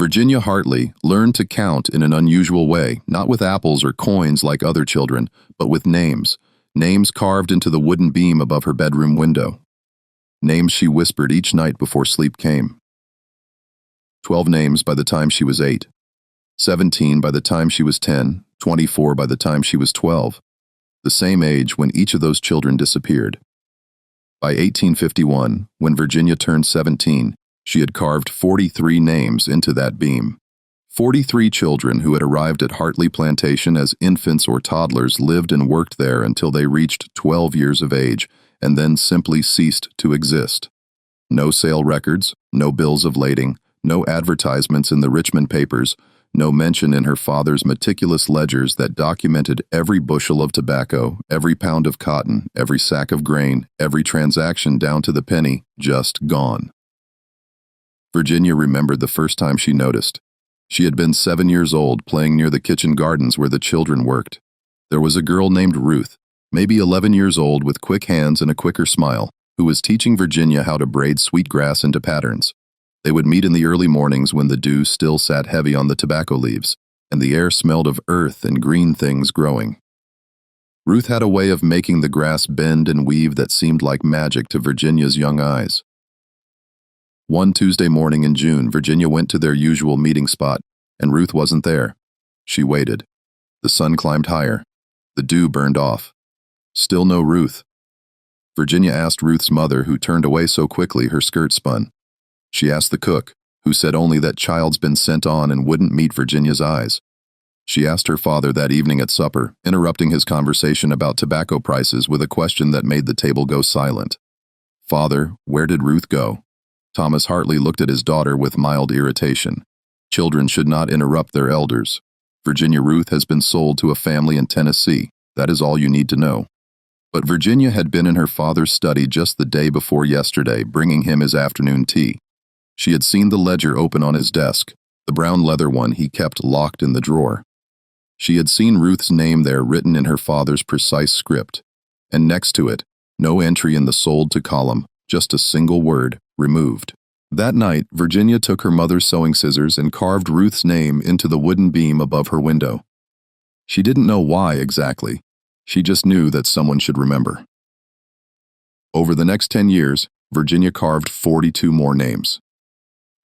Virginia Hartley learned to count in an unusual way, not with apples or coins like other children, but with names. Names carved into the wooden beam above her bedroom window. Names she whispered each night before sleep came. 12 names by the time she was 8. 17 by the time she was 10. 24 by the time she was 12. The same age when each of those children disappeared. By 1851, when Virginia turned 17, she had carved 43 names into that beam. 43 children who had arrived at Hartley Plantation as infants or toddlers lived and worked there until they reached 12 years of age and then simply ceased to exist. No sale records, no bills of lading, no advertisements in the Richmond papers, no mention in her father's meticulous ledgers that documented every bushel of tobacco, every pound of cotton, every sack of grain, every transaction down to the penny, just gone. Virginia remembered the first time she noticed. She had been 7 years old, playing near the kitchen gardens where the children worked. There was a girl named Ruth, maybe 11 years old with quick hands and a quicker smile, who was teaching Virginia how to braid sweetgrass into patterns. They would meet in the early mornings when the dew still sat heavy on the tobacco leaves, and the air smelled of earth and green things growing. Ruth had a way of making the grass bend and weave that seemed like magic to Virginia's young eyes. One Tuesday morning in June, Virginia went to their usual meeting spot, and Ruth wasn't there. She waited. The sun climbed higher. The dew burned off. Still no Ruth. Virginia asked Ruth's mother, who turned away so quickly her skirt spun. She asked the cook, who said only that child's been sent on and wouldn't meet Virginia's eyes. She asked her father that evening at supper, interrupting his conversation about tobacco prices with a question that made the table go silent. "Father, where did Ruth go?" Thomas Hartley looked at his daughter with mild irritation. Children should not interrupt their elders. Virginia, Ruth has been sold to a family in Tennessee. That is all you need to know. But Virginia had been in her father's study just the day before yesterday, bringing him his afternoon tea. She had seen the ledger open on his desk, the brown leather one he kept locked in the drawer. She had seen Ruth's name there written in her father's precise script, and next to it, no entry in the sold to column, just a single word, removed. That night, Virginia took her mother's sewing scissors and carved Ruth's name into the wooden beam above her window. She didn't know why exactly. She just knew that someone should remember. Over the next 10 years, Virginia carved 42 more names.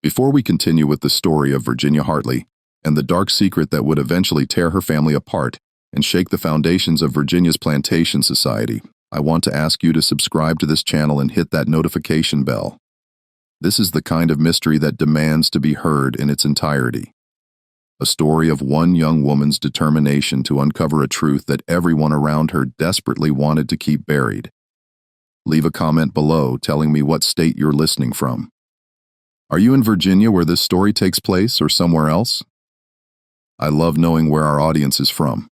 Before we continue with the story of Virginia Hartley and the dark secret that would eventually tear her family apart and shake the foundations of Virginia's plantation society, I want to ask you to subscribe to this channel and hit that notification bell. This is the kind of mystery that demands to be heard in its entirety. A story of one young woman's determination to uncover a truth that everyone around her desperately wanted to keep buried. Leave a comment below telling me what state you're listening from. Are you in Virginia where this story takes place or somewhere else? I love knowing where our audience is from.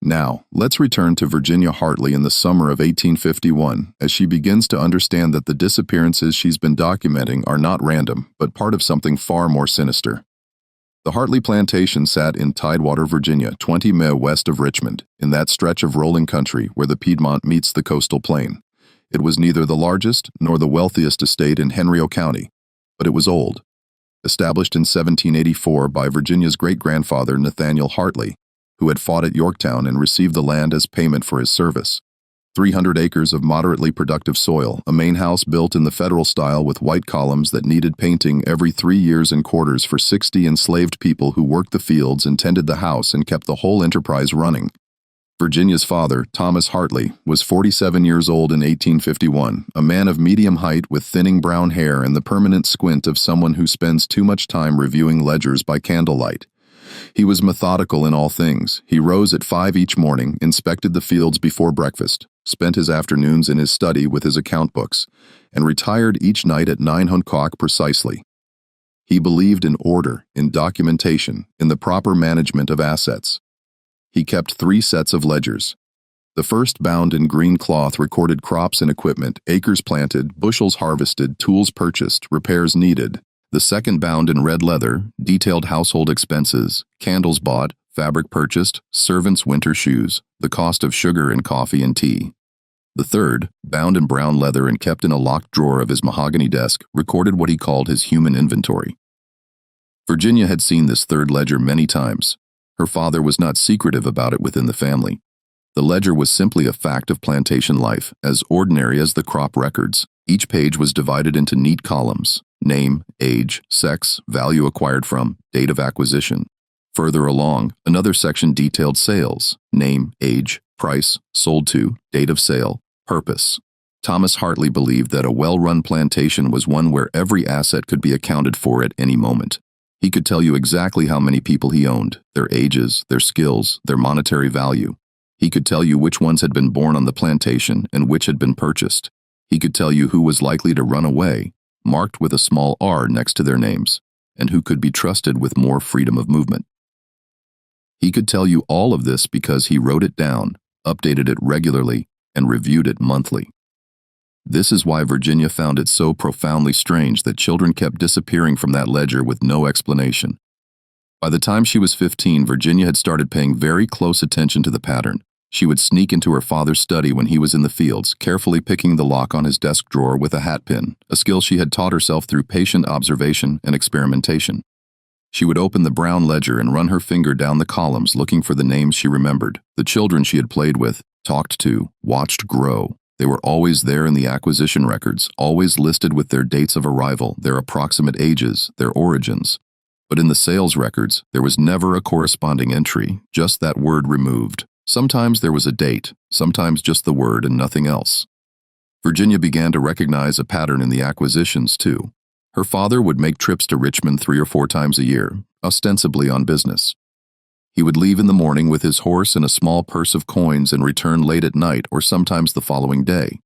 Now, let's return to Virginia Hartley in the summer of 1851 as she begins to understand that the disappearances she's been documenting are not random, but part of something far more sinister. The Hartley plantation sat in Tidewater, Virginia, 20 miles west of Richmond, in that stretch of rolling country where the Piedmont meets the coastal plain. It was neither the largest nor the wealthiest estate in Henry County, but it was old. Established in 1784 by Virginia's great-grandfather Nathaniel Hartley, who had fought at Yorktown and received the land as payment for his service. 300 acres of moderately productive soil, a main house built in the federal style with white columns that needed painting every 3 years and quarters for 60 enslaved people who worked the fields and tended the house and kept the whole enterprise running. Virginia's father, Thomas Hartley, was 47 years old in 1851, a man of medium height with thinning brown hair and the permanent squint of someone who spends too much time reviewing ledgers by candlelight. He was methodical in all things. He rose at 5 each morning, inspected the fields before breakfast, spent his afternoons in his study with his account books, and retired each night at 9 o'clock precisely. He believed in order, in documentation, in the proper management of assets. He kept 3 sets of ledgers. The first, bound in green cloth, recorded crops and equipment, acres planted, bushels harvested, tools purchased, repairs needed. The second, bound in red leather, detailed household expenses, candles bought, fabric purchased, servants' winter shoes, the cost of sugar and coffee and tea. The third, bound in brown leather and kept in a locked drawer of his mahogany desk, recorded what he called his human inventory. Virginia had seen this third ledger many times. Her father was not secretive about it within the family. The ledger was simply a fact of plantation life, as ordinary as the crop records. Each page was divided into neat columns: name, age, sex, value acquired from, date of acquisition. Further along, another section detailed sales: name, age, price, sold to, date of sale, purpose. Thomas Hartley believed that a well-run plantation was one where every asset could be accounted for at any moment. He could tell you exactly how many people he owned, their ages, their skills, their monetary value. He could tell you which ones had been born on the plantation and which had been purchased. He could tell you who was likely to run away, marked with a small R next to their names, and who could be trusted with more freedom of movement. He could tell you all of this because he wrote it down, updated it regularly, and reviewed it monthly. This is why Virginia found it so profoundly strange that children kept disappearing from that ledger with no explanation. By the time she was 15, Virginia had started paying very close attention to the pattern. She would sneak into her father's study when he was in the fields, carefully picking the lock on his desk drawer with a hat pin, a skill she had taught herself through patient observation and experimentation. She would open the brown ledger and run her finger down the columns looking for the names she remembered, the children she had played with, talked to, watched grow. They were always there in the acquisition records, always listed with their dates of arrival, their approximate ages, their origins. But in the sales records, there was never a corresponding entry, just that word removed. Sometimes there was a date, sometimes just the word and nothing else. Virginia began to recognize a pattern in the acquisitions, too. Her father would make trips to Richmond 3 or 4 times a year, ostensibly on business. He would leave in the morning with his horse and a small purse of coins and return late at night or sometimes the following day.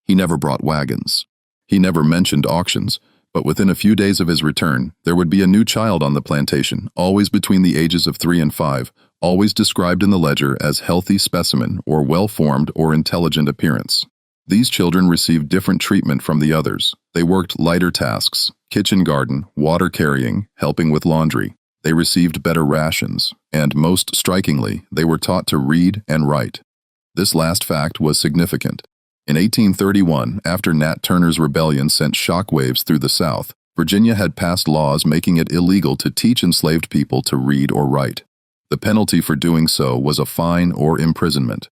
He never brought wagons. He never mentioned auctions, but within a few days of his return, there would be a new child on the plantation, always between the ages of 3 and 5, always described in the ledger as healthy specimen or well-formed or intelligent appearance. These children received different treatment from the others. They worked lighter tasks: kitchen garden, water carrying, helping with laundry. They received better rations, and most strikingly, they were taught to read and write. This last fact was significant. In 1831, after Nat Turner's rebellion sent shockwaves through the South, Virginia had passed laws making it illegal to teach enslaved people to read or write. The penalty for doing so was a fine or imprisonment.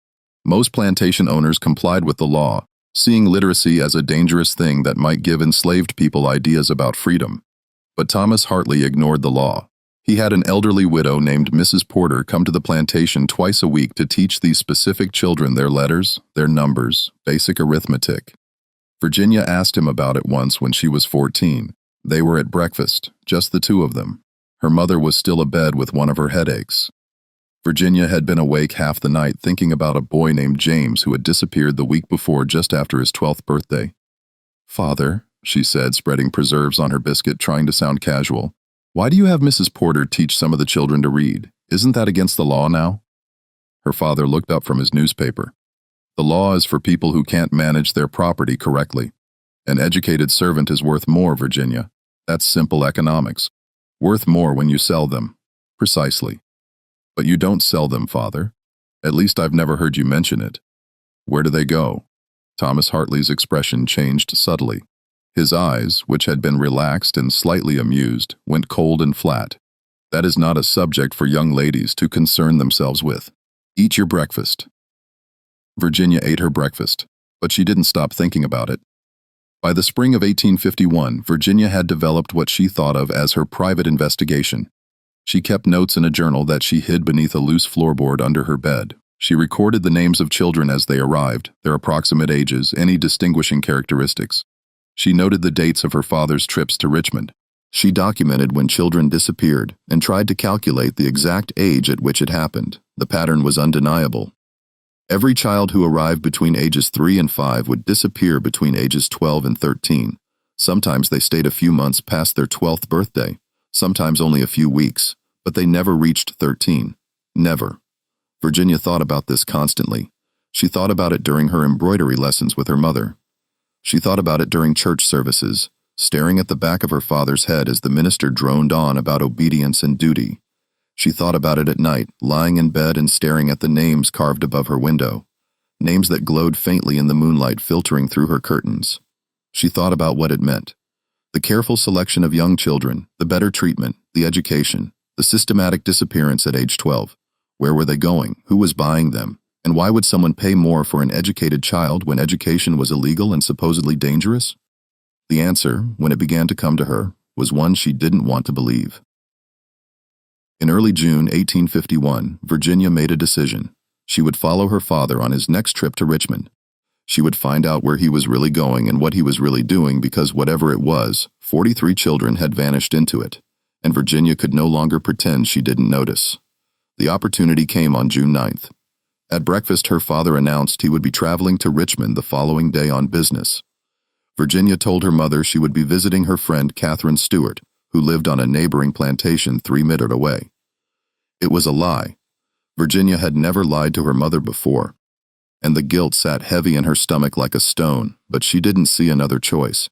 Most plantation owners complied with the law, seeing literacy as a dangerous thing that might give enslaved people ideas about freedom. But Thomas Hartley ignored the law. He had an elderly widow named Mrs. Porter come to the plantation twice a week to teach these specific children their letters, their numbers, basic arithmetic. Virginia asked him about it once when she was 14. They were at breakfast, just the two of them. Her mother was still abed with one of her headaches. Virginia had been awake half the night thinking about a boy named James who had disappeared the week before just after his 12th birthday. "Father," she said, spreading preserves on her biscuit, trying to sound casual, "why do you have Mrs. Porter teach some of the children to read? Isn't that against the law now?" Her father looked up from his newspaper. "The law is for people who can't manage their property correctly. An educated servant is worth more, Virginia. That's simple economics. Worth more when you sell them." "Precisely. But you don't sell them, Father. At least I've never heard you mention it. Where do they go?" Thomas Hartley's expression changed subtly. His eyes, which had been relaxed and slightly amused, went cold and flat. "That is not a subject for young ladies to concern themselves with. Eat your breakfast." Virginia ate her breakfast, but she didn't stop thinking about it. By the spring of 1851, Virginia had developed what she thought of as her private investigation. She kept notes in a journal that she hid beneath a loose floorboard under her bed. She recorded the names of children as they arrived, their approximate ages, any distinguishing characteristics. She noted the dates of her father's trips to Richmond. She documented when children disappeared and tried to calculate the exact age at which it happened. The pattern was undeniable. Every child who arrived between ages 3 and 5 would disappear between ages 12 and 13. Sometimes they stayed a few months past their 12th birthday, sometimes only a few weeks, but they never reached 13. Never. Virginia thought about this constantly. She thought about it during her embroidery lessons with her mother. She thought about it during church services, staring at the back of her father's head as the minister droned on about obedience and duty. She thought about it at night, lying in bed and staring at the names carved above her window, names that glowed faintly in the moonlight filtering through her curtains. She thought about what it meant. The careful selection of young children, the better treatment, the education, the systematic disappearance at age 12. Where were they going? Who was buying them? And why would someone pay more for an educated child when education was illegal and supposedly dangerous? The answer, when it began to come to her, was one she didn't want to believe. In early June 1851, Virginia made a decision. She would follow her father on his next trip to Richmond. She would find out where he was really going and what he was really doing, because whatever it was, 43 children had vanished into it, and Virginia could no longer pretend she didn't notice. The opportunity came on June 9th. At breakfast, her father announced he would be traveling to Richmond the following day on business. Virginia told her mother she would be visiting her friend Catherine Stewart, who lived on a neighboring plantation 3 minutes away. It was a lie. Virginia had never lied to her mother before, and the guilt sat heavy in her stomach like a stone, but she didn't see another choice.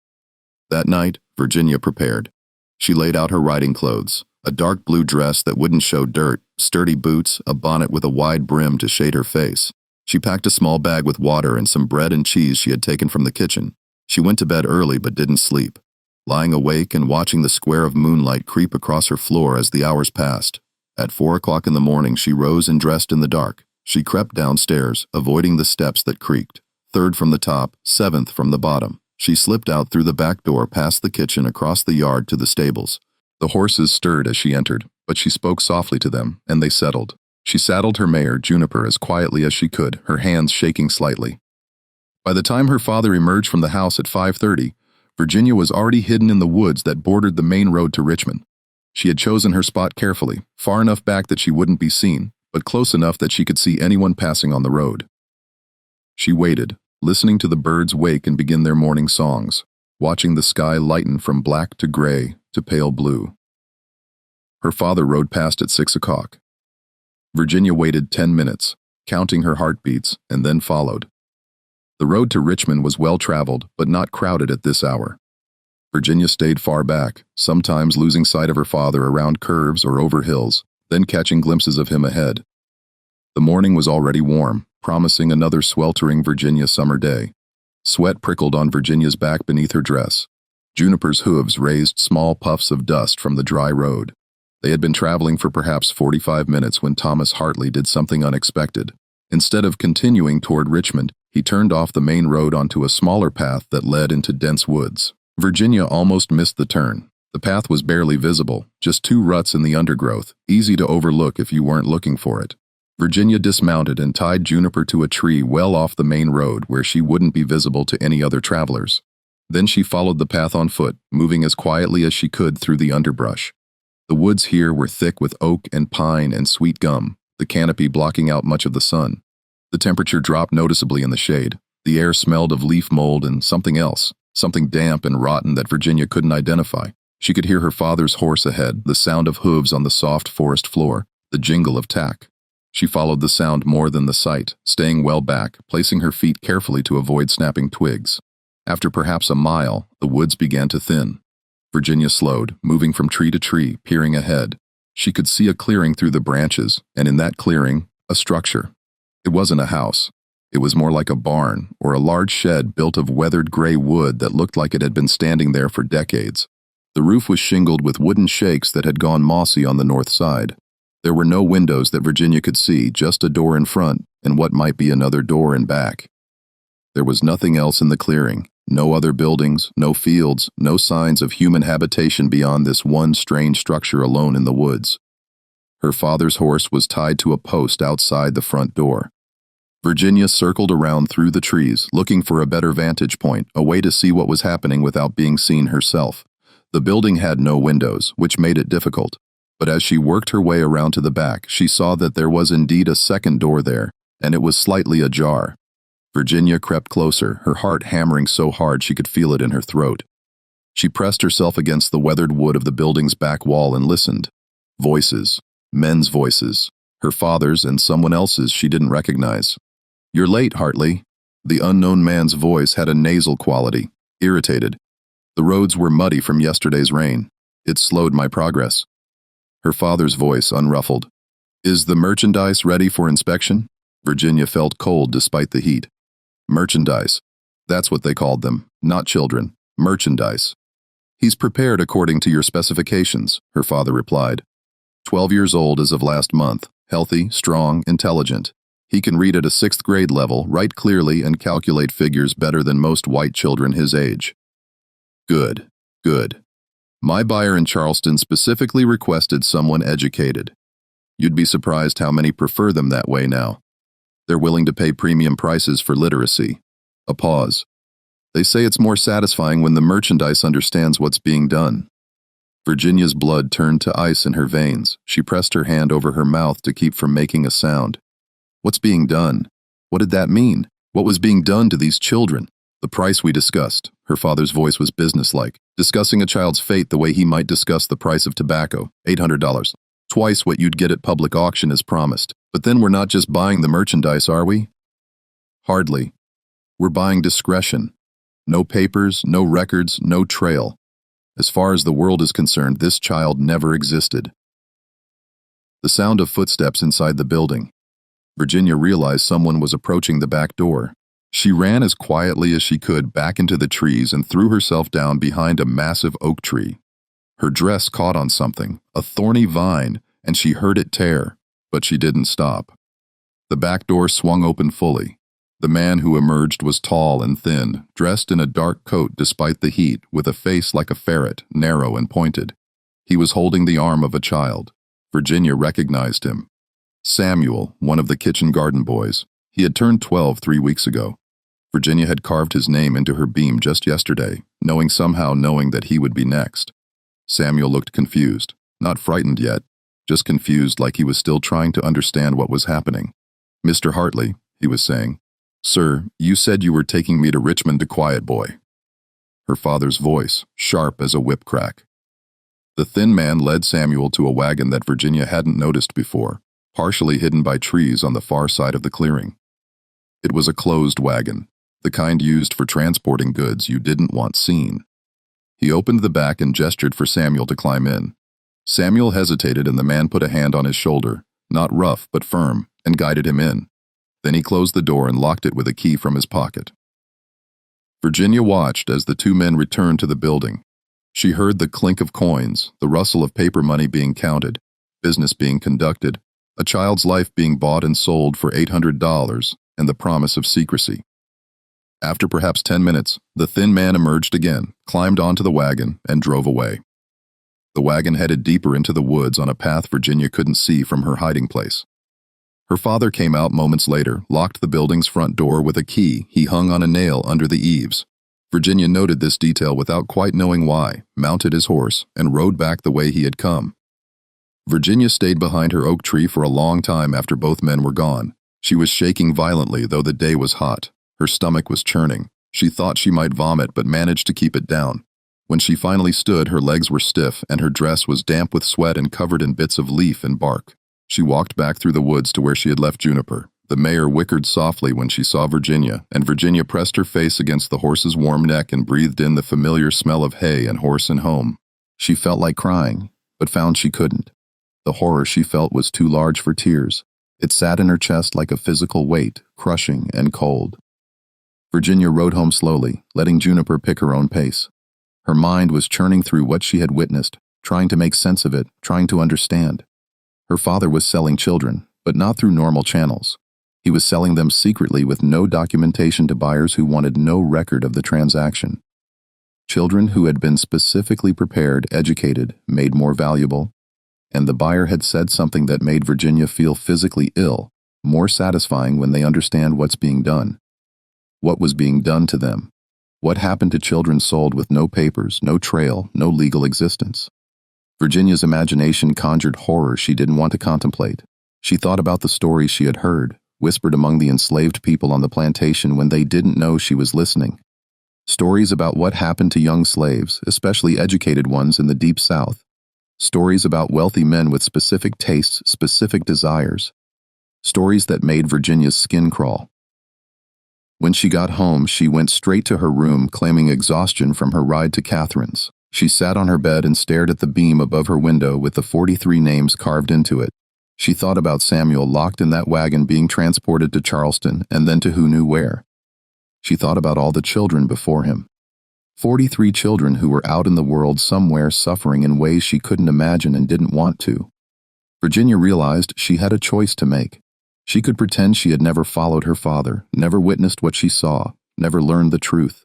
That night, Virginia prepared. She laid out her riding clothes, a dark blue dress that wouldn't show dirt, sturdy boots, a bonnet with a wide brim to shade her face. She packed a small bag with water and some bread and cheese she had taken from the kitchen. She went to bed early but didn't sleep, lying awake and watching the square of moonlight creep across her floor as the hours passed. At 4 o'clock in the morning, she rose and dressed in the dark. She crept downstairs, avoiding the steps that creaked. 3rd from the top, 7th from the bottom. She slipped out through the back door, past the kitchen, across the yard to the stables. The horses stirred as she entered, but she spoke softly to them, and they settled. She saddled her mare, Juniper, as quietly as she could, her hands shaking slightly. By the time her father emerged from the house at 5:30, Virginia was already hidden in the woods that bordered the main road to Richmond. She had chosen her spot carefully, far enough back that she wouldn't be seen, but close enough that she could see anyone passing on the road. She waited, listening to the birds wake and begin their morning songs, watching the sky lighten from black to gray to pale blue. Her father rode past at 6 o'clock. Virginia waited 10 minutes, counting her heartbeats, and then followed. The road to Richmond was well-traveled, but not crowded at this hour. Virginia stayed far back, sometimes losing sight of her father around curves or over hills, then catching glimpses of him ahead. The morning was already warm, promising another sweltering Virginia summer day. Sweat prickled on Virginia's back beneath her dress. Juniper's hooves raised small puffs of dust from the dry road. They had been traveling for perhaps 45 minutes when Thomas Hartley did something unexpected. Instead of continuing toward Richmond, he turned off the main road onto a smaller path that led into dense woods. Virginia almost missed the turn. The path was barely visible, just 2 ruts in the undergrowth, easy to overlook if you weren't looking for it. Virginia dismounted and tied Juniper to a tree well off the main road where she wouldn't be visible to any other travelers. Then she followed the path on foot, moving as quietly as she could through the underbrush. The woods here were thick with oak and pine and sweet gum, the canopy blocking out much of the sun. The temperature dropped noticeably in the shade. The air smelled of leaf mold and something else, something damp and rotten that Virginia couldn't identify. She could hear her father's horse ahead, the sound of hooves on the soft forest floor, the jingle of tack. She followed the sound more than the sight, staying well back, placing her feet carefully to avoid snapping twigs. After perhaps a mile, the woods began to thin. Virginia slowed, moving from tree to tree, peering ahead. She could see a clearing through the branches, and in that clearing, a structure. It wasn't a house. It was more like a barn, or a large shed built of weathered gray wood that looked like it had been standing there for decades. The roof was shingled with wooden shakes that had gone mossy on the north side. There were no windows that Virginia could see, just a door in front and what might be another door in back. There was nothing else in the clearing, no other buildings, no fields, no signs of human habitation beyond this one strange structure alone in the woods. Her father's horse was tied to a post outside the front door. Virginia circled around through the trees, looking for a better vantage point, a way to see what was happening without being seen herself. The building had no windows, which made it difficult. But as she worked her way around to the back, she saw that there was indeed a second door there, and it was slightly ajar. Virginia crept closer, her heart hammering so hard she could feel it in her throat. She pressed herself against the weathered wood of the building's back wall and listened. Voices, men's voices, her father's and someone else's she didn't recognize. "You're late, Hartley." The unknown man's voice had a nasal quality, irritated. "The roads were muddy from yesterday's rain. It slowed my progress." Her father's voice unruffled. "Is the merchandise ready for inspection?" Virginia felt cold despite the heat. Merchandise. That's what they called them, not children. Merchandise. He's prepared according to your specifications, her father replied. 12 years old as of last month, healthy, strong, intelligent. He can read at a 6th grade level, write clearly, and calculate figures better than most white children his age. Good, good. My buyer in Charleston specifically requested someone educated. You'd be surprised how many prefer them that way now. They're willing to pay premium prices for literacy. A pause. They say it's more satisfying when the merchandise understands what's being done. Virginia's blood turned to ice in her veins. She pressed her hand over her mouth to keep from making a sound. What's being done? What did that mean? What was being done to these children? The price we discussed. Her father's voice was businesslike, discussing a child's fate the way he might discuss the price of tobacco, $800. Twice what you'd get at public auction as promised. But then we're not just buying the merchandise, are we? Hardly. We're buying discretion. No papers, no records, no trail. As far as the world is concerned, this child never existed. The sound of footsteps inside the building. Virginia realized someone was approaching the back door. She ran as quietly as she could back into the trees and threw herself down behind a massive oak tree. Her dress caught on something, a thorny vine, and she heard it tear, but she didn't stop. The back door swung open fully. The man who emerged was tall and thin, dressed in a dark coat despite the heat, with a face like a ferret, narrow and pointed. He was holding the arm of a child. Virginia recognized him. Samuel, one of the kitchen garden boys. He had turned 12 3 weeks ago. Virginia had carved his name into her beam just yesterday, knowing that he would be next. Samuel looked confused, not frightened yet, just confused like he was still trying to understand what was happening. Mr. Hartley, he was saying. Sir, you said you were taking me to Richmond to Quiet Boy. Her father's voice, sharp as a whip crack. The thin man led Samuel to a wagon that Virginia hadn't noticed before, partially hidden by trees on the far side of the clearing. It was a closed wagon, the kind used for transporting goods you didn't want seen. He opened the back and gestured for Samuel to climb in. Samuel hesitated and the man put a hand on his shoulder, not rough but firm, and guided him in. Then he closed the door and locked it with a key from his pocket. Virginia watched as the two men returned to the building. She heard the clink of coins, the rustle of paper money being counted, business being conducted, a child's life being bought and sold for $800, and the promise of secrecy. After perhaps 10 minutes, the thin man emerged again, climbed onto the wagon, and drove away. The wagon headed deeper into the woods on a path Virginia couldn't see from her hiding place. Her father came out moments later, locked the building's front door with a key he hung on a nail under the eaves. Virginia noted this detail without quite knowing why, mounted his horse, and rode back the way he had come. Virginia stayed behind her oak tree for a long time after both men were gone. She was shaking violently, though the day was hot. Her stomach was churning. She thought she might vomit, but managed to keep it down. When she finally stood, her legs were stiff, and her dress was damp with sweat and covered in bits of leaf and bark. She walked back through the woods to where she had left Juniper. The mare whickered softly when she saw Virginia, and Virginia pressed her face against the horse's warm neck and breathed in the familiar smell of hay and horse and home. She felt like crying, but found she couldn't. The horror she felt was too large for tears. It sat in her chest like a physical weight, crushing and cold. Virginia rode home slowly, letting Juniper pick her own pace. Her mind was churning through what she had witnessed, trying to make sense of it, trying to understand. Her father was selling children, but not through normal channels. He was selling them secretly with no documentation to buyers who wanted no record of the transaction. Children who had been specifically prepared, educated, made more valuable, and the buyer had said something that made Virginia feel physically ill, more satisfying when they understand what's being done. What was being done to them? What happened to children sold with no papers, no trail, no legal existence? Virginia's imagination conjured horror she didn't want to contemplate. She thought about the stories she had heard, whispered among the enslaved people on the plantation when they didn't know she was listening. Stories about what happened to young slaves, especially educated ones in the Deep South. Stories about wealthy men with specific tastes, specific desires. Stories that made Virginia's skin crawl. When she got home, she went straight to her room, claiming exhaustion from her ride to Catherine's. She sat on her bed and stared at the beam above her window with the 43 names carved into it. She thought about Samuel locked in that wagon being transported to Charleston and then to who knew where. She thought about all the children before him. 43 children who were out in the world somewhere suffering in ways she couldn't imagine and didn't want to. Virginia realized she had a choice to make. She could pretend she had never followed her father, never witnessed what she saw, never learned the truth.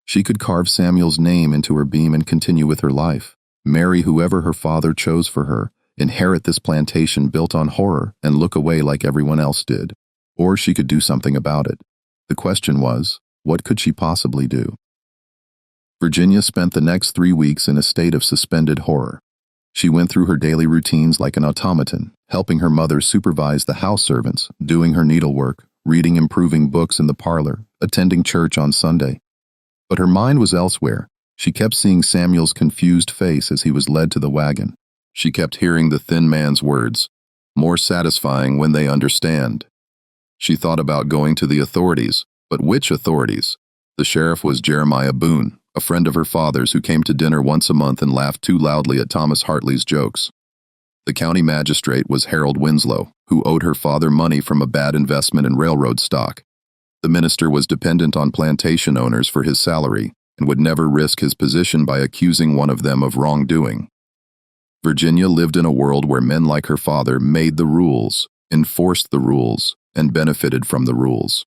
She could carve Samuel's name into her beam and continue with her life, marry whoever her father chose for her, inherit this plantation built on horror, and look away like everyone else did. Or she could do something about it. The question was, what could she possibly do? Virginia spent the next 3 weeks in a state of suspended horror. She went through her daily routines like an automaton, helping her mother supervise the house servants, doing her needlework, reading improving books in the parlor, attending church on Sunday. But her mind was elsewhere. She kept seeing Samuel's confused face as he was led to the wagon. She kept hearing the thin man's words, more satisfying when they understand. She thought about going to the authorities, but which authorities? The sheriff was Jeremiah Boone, a friend of her father's who came to dinner once a month and laughed too loudly at Thomas Hartley's jokes. The county magistrate was Harold Winslow, who owed her father money from a bad investment in railroad stock. The minister was dependent on plantation owners for his salary and would never risk his position by accusing one of them of wrongdoing. Virginia lived in a world where men like her father made the rules, enforced the rules, and benefited from the rules.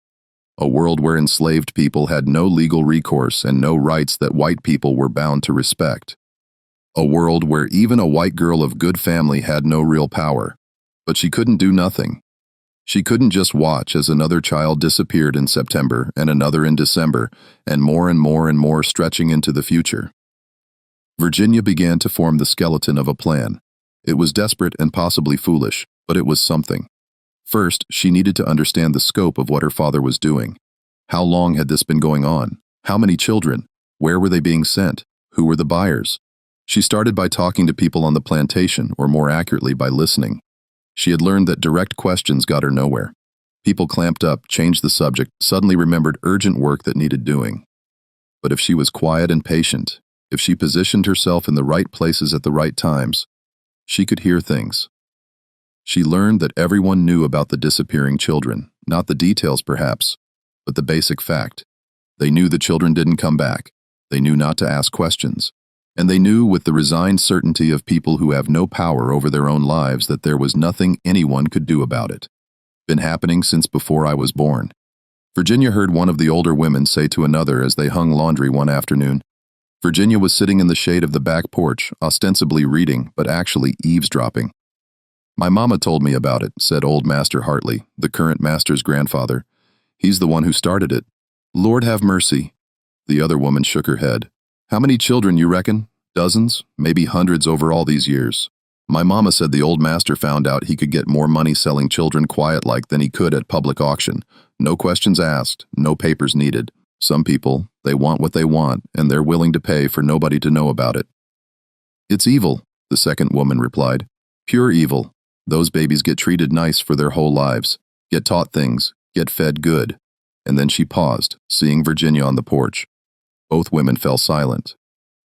A world where enslaved people had no legal recourse and no rights that white people were bound to respect. A world where even a white girl of good family had no real power, but she couldn't do nothing. She couldn't just watch as another child disappeared in September and another in December, and more stretching into the future. Virginia began to form the skeleton of a plan. It was desperate and possibly foolish, but it was something. First, she needed to understand the scope of what her father was doing. How long had this been going on? How many children? Where were they being sent? Who were the buyers? She started by talking to people on the plantation, or more accurately, by listening. She had learned that direct questions got her nowhere. People clamped up, changed the subject, suddenly remembered urgent work that needed doing. But if she was quiet and patient, if she positioned herself in the right places at the right times, she could hear things. She learned that everyone knew about the disappearing children, not the details perhaps, but the basic fact. They knew the children didn't come back. They knew not to ask questions. And they knew with the resigned certainty of people who have no power over their own lives that there was nothing anyone could do about it. Been happening since before I was born. Virginia heard one of the older women say to another as they hung laundry one afternoon. Virginia was sitting in the shade of the back porch, ostensibly reading, but actually eavesdropping. "My mama told me about it," said old Master Hartley, the current master's grandfather. "He's the one who started it." "Lord have mercy." The other woman shook her head. "How many children, you reckon? Dozens, maybe hundreds over all these years. My mama said the old master found out he could get more money selling children quiet-like than he could at public auction. No questions asked, no papers needed. Some people, they want what they want, and they're willing to pay for nobody to know about it." "It's evil," the second woman replied. "Pure evil. Those babies get treated nice for their whole lives, get taught things, get fed good." And then she paused, seeing Virginia on the porch. Both women fell silent.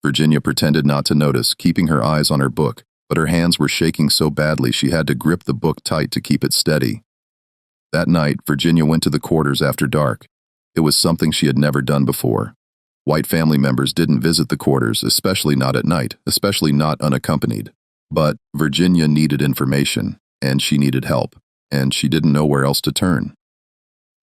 Virginia pretended not to notice, keeping her eyes on her book, but her hands were shaking so badly she had to grip the book tight to keep it steady. That night, Virginia went to the quarters after dark. It was something she had never done before. White family members didn't visit the quarters, especially not at night, especially not unaccompanied. But Virginia needed information, and she needed help, and she didn't know where else to turn.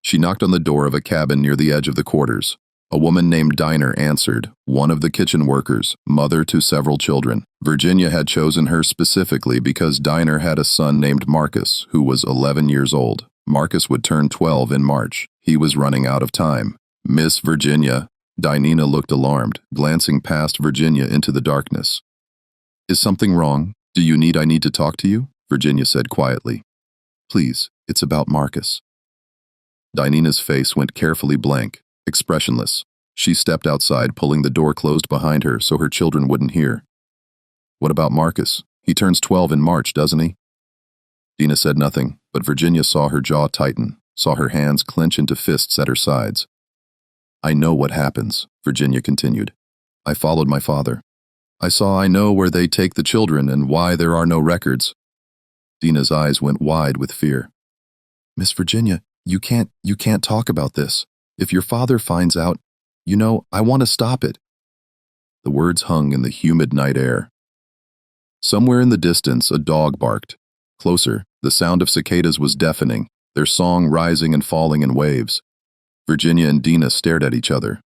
She knocked on the door of a cabin near the edge of the quarters. A woman named Dinah answered, one of the kitchen workers, mother to several children. Virginia had chosen her specifically because Dinah had a son named Marcus, who was 11 years old. Marcus would turn 12 in March. He was running out of time. "Miss Virginia." Dinah looked alarmed, glancing past Virginia into the darkness. "Is something wrong? Do you need I need to talk to you?" Virginia said quietly. "Please, it's about Marcus." Dinah's face went carefully blank, expressionless. She stepped outside, pulling the door closed behind her so her children wouldn't hear. "What about Marcus? He turns 12 in March, doesn't he?" Dinah said nothing, but Virginia saw her jaw tighten, saw her hands clench into fists at her sides. "I know what happens," Virginia continued. "I followed my father. I know where they take the children and why there are no records." Dinah's eyes went wide with fear. "Miss Virginia, you can't talk about this. If your father finds out, I want to stop it. The words hung in the humid night air. Somewhere in the distance, a dog barked. Closer, the sound of cicadas was deafening, their song rising and falling in waves. Virginia and Dina stared at each other.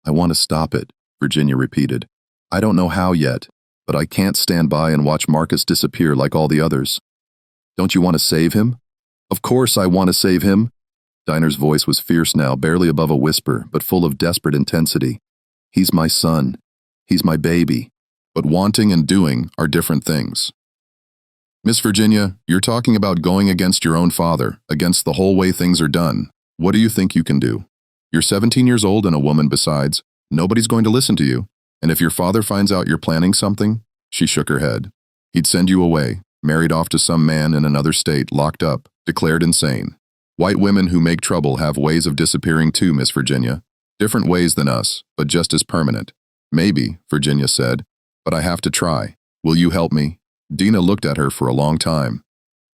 "I want to stop it," Virginia repeated. "I don't know how yet, but I can't stand by and watch Marcus disappear like all the others." "Don't you want to save him?" "Of course I want to save him." Diner's voice was fierce now, barely above a whisper, but full of desperate intensity. "He's my son. He's my baby." But wanting and doing are different things. "Miss Virginia, you're talking about going against your own father, against the whole way things are done. What do you think you can do? You're 17 years old and a woman besides. Nobody's going to listen to you. And if your father finds out you're planning something," she shook her head, "he'd send you away, married off to some man in another state, locked up, declared insane. White women who make trouble have ways of disappearing too, Miss Virginia. Different ways than us, but just as permanent." "Maybe," Virginia said, "but I have to try. Will you help me?" Dina looked at her for a long time.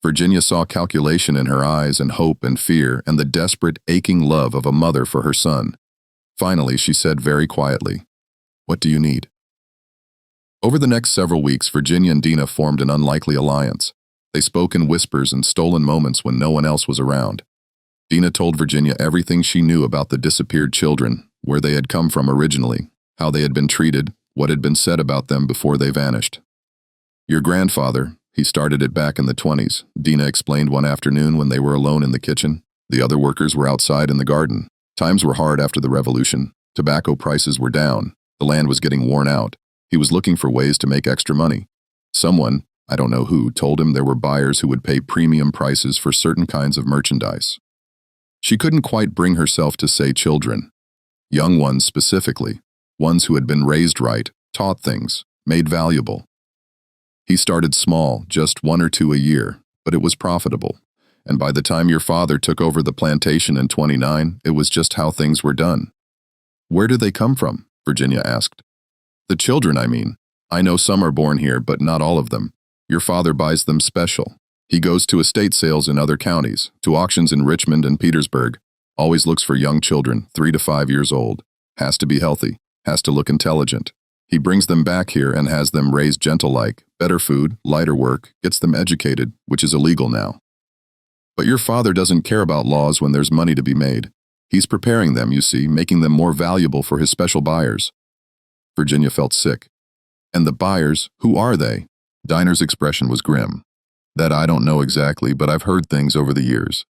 Virginia saw calculation in her eyes and hope and fear and the desperate, aching love of a mother for her son. Finally, she said very quietly, "What do you need?" Over the next several weeks, Virginia and Dina formed an unlikely alliance. They spoke in whispers and stolen moments when no one else was around. Dina told Virginia everything she knew about the disappeared children, where they had come from originally, how they had been treated, what had been said about them before they vanished. "Your grandfather, he started it back in the 20s, Dina explained one afternoon when they were alone in the kitchen. The other workers were outside in the garden. Times were hard after the revolution. Tobacco prices were down. The land was getting worn out. He was looking for ways to make extra money. Someone, I don't know who, told him there were buyers who would pay premium prices for certain kinds of merchandise. She couldn't quite bring herself to say children. Young ones specifically. Ones who had been raised right, taught things, made valuable. He started small, just 1 or 2 a year, but it was profitable. And by the time your father took over the plantation in 29, it was just how things were done." "Where do they come from?" Virginia asked. "The children, I mean. I know some are born here, but not all of them. Your father buys them special. He goes to estate sales in other counties, to auctions in Richmond and Petersburg. Always looks for young children, 3 to 5 years old. Has to be healthy, has to look intelligent. He brings them back here and has them raised gentle-like, better food, lighter work, gets them educated, which is illegal now. But your father doesn't care about laws when there's money to be made. He's preparing them, you see, making them more valuable for his special buyers." Virginia felt sick. "And the buyers, who are they?" Diner's expression was grim. "That I don't know exactly, but I've heard things over the years.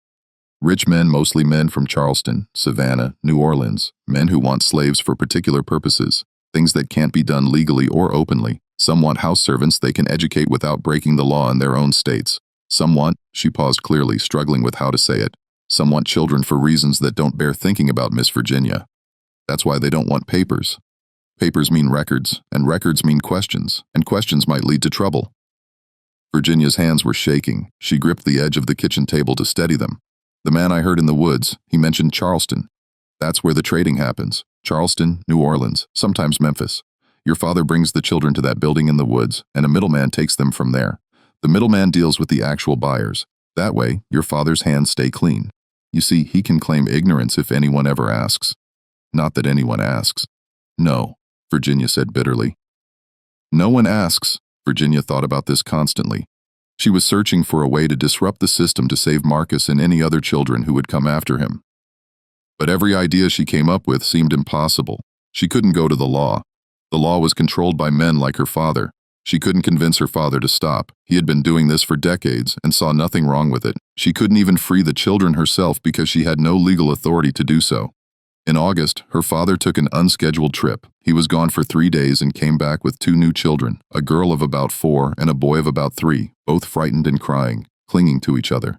Rich men, mostly men from Charleston, Savannah, New Orleans, men who want slaves for particular purposes, things that can't be done legally or openly. Some want house servants they can educate without breaking the law in their own states. Some want," she paused clearly, struggling with how to say it, "some want children for reasons that don't bear thinking about, Miss Virginia. That's why they don't want papers. Papers mean records, and records mean questions, and questions might lead to trouble." Virginia's hands were shaking. She gripped the edge of the kitchen table to steady them. "The man I heard in the woods, he mentioned Charleston. That's where the trading happens. Charleston, New Orleans, sometimes Memphis. Your father brings the children to that building in the woods, and a middleman takes them from there. The middleman deals with the actual buyers. That way, your father's hands stay clean. You see, he can claim ignorance if anyone ever asks. Not that anyone asks." "No," Virginia said bitterly. "No one asks." Virginia thought about this constantly. She was searching for a way to disrupt the system to save Marcus and any other children who would come after him. But every idea she came up with seemed impossible. She couldn't go to the law. The law was controlled by men like her father. She couldn't convince her father to stop. He had been doing this for decades and saw nothing wrong with it. She couldn't even free the children herself because she had no legal authority to do so. In August, her father took an unscheduled trip. He was gone for 3 days and came back with 2 new children, a girl of about 4 and a boy of about 3, both frightened and crying, clinging to each other.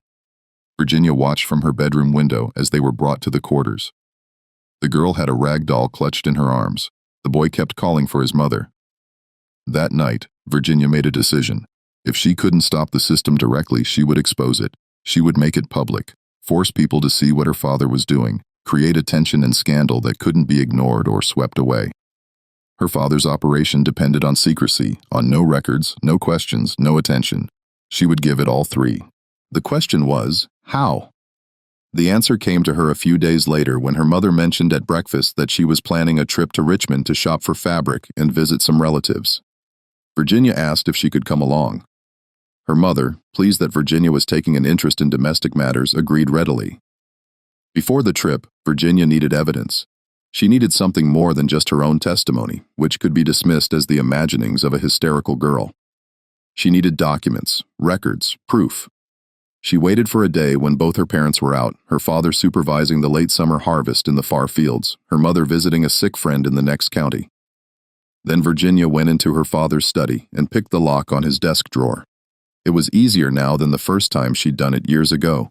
Virginia watched from her bedroom window as they were brought to the quarters. The girl had a rag doll clutched in her arms. The boy kept calling for his mother. That night, Virginia made a decision. If she couldn't stop the system directly, she would expose it. She would make it public, force people to see what her father was doing, create attention and scandal that couldn't be ignored or swept away. Her father's operation depended on secrecy, on no records, no questions, no attention. She would give it all 3. The question was, how? The answer came to her a few days later when her mother mentioned at breakfast that she was planning a trip to Richmond to shop for fabric and visit some relatives. Virginia asked if she could come along. Her mother, pleased that Virginia was taking an interest in domestic matters, agreed readily. Before the trip, Virginia needed evidence. She needed something more than just her own testimony, which could be dismissed as the imaginings of a hysterical girl. She needed documents, records, proof. She waited for a day when both her parents were out, her father supervising the late summer harvest in the far fields, her mother visiting a sick friend in the next county. Then Virginia went into her father's study and picked the lock on his desk drawer. It was easier now than the first time she'd done it years ago.